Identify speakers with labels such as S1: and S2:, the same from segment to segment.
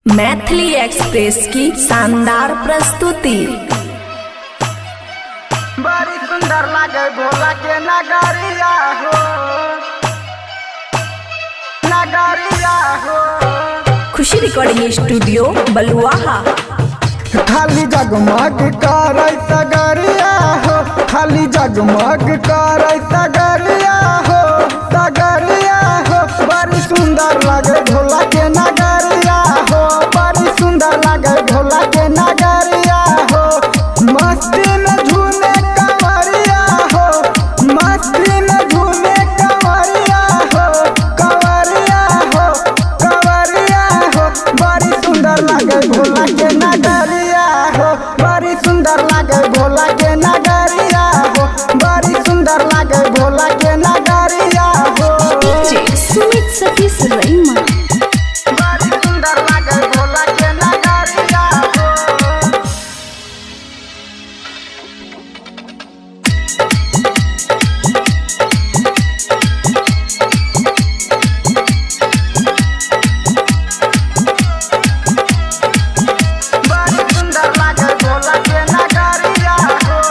S1: Maithili express की शानदार प्रस्तुति।
S2: बड़ी सुंदर लागे भोला के नगरिया हो, नगरिया हो।
S1: खुशी रिकॉर्डिंग स्टूडियो बलुआहा।
S2: खाली जगमग करे सगरिया हो, खाली जगमग करे सगरिया हो, सगरिया हो। बड़ी सुंदर लागे भोला के नगरिया हो, बड़ी सुंदर लागे भोला के नगरिया हो। मस्ती में झूमे कंवरिया हो, मस्ती में झूमे कंवरिया हो, कंवरिया हो, कंवरिया हो। बड़ी सुंदर लागे भोला के नगरिया हो, बड़ी सुंदर लागे भोला के नगरिया हो, बड़ी सुंदर लागे भोला के नगरिया हो।
S1: सुमित सतीश रईमा।
S2: बड़ी सुंदर लागे भोला के नगरिया हो। बड़ी सुंदर लागे भोला के नगरिया हो।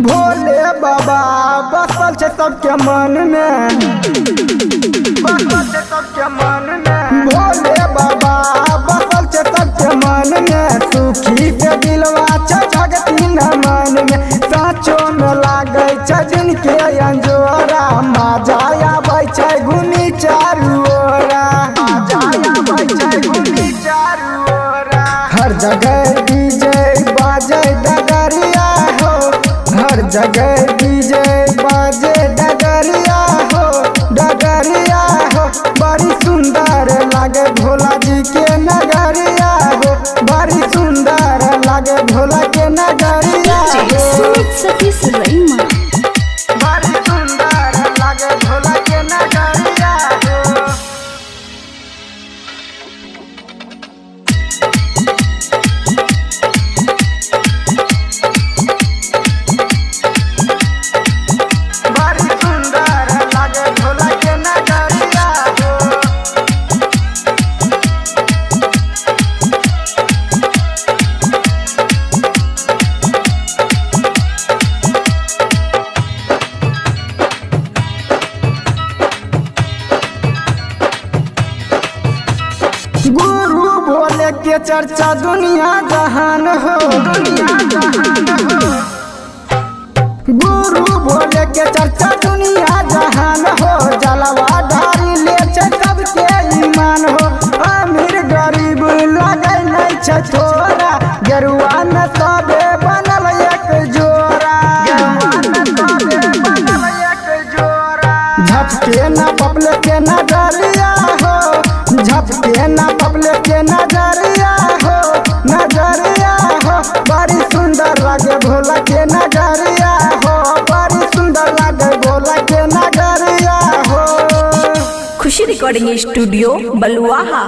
S2: भोले बाबा बसल छे सबके मन में, बसल छे सबके मन में। भोले बाबा बसल छे सबके मन में, सुखी से दिलवा छे भगती न मन में। साँचो में लागे छे जिनके अंजोरा, मजा आबै छे घूमी चारू ओरा, मजा आबै छे घूमी चारू ओरा। हर जगह डीजे बाजे डगरिया हो, हर जगह डीजे बाजे डगरिया हो, डगरिया हो। बड़ी सुंदर लागे भोला जी के नगरिया हो, बड़ी सुंदर लागे भोला के नगरिया हो।
S1: सुमित सतीश रईमा।
S2: बड़ी सुंदर लागे भोला के नगरिया हो। बड़ी सुंदर लागे भोला के नगरिया हो। गुरु भोले के चर्चा दुनिया जहान हो, दुनिया जहान हो। गुरु भोले के चर्चा दुनिया जहान हो, जलवा ढारी ले छे सबके ईमान हो। अमीर गरीब लगे नहीं छे थोड़ा, गेरुआ में सबे बनल एक जोड़ा, गेरुआ में सबे बनल एक जोड़ा। झपके ना बबले के नजरिया हो, झपके ना बबले के नजरिया हो, नजरिया हो। बड़ी सुंदर लागे भोला के नजरिया हो, बड़ी सुंदर लागे भोला के नजरिया हो।
S1: खुशी रिकॉर्डिंग स्टूडियो बलुआहा।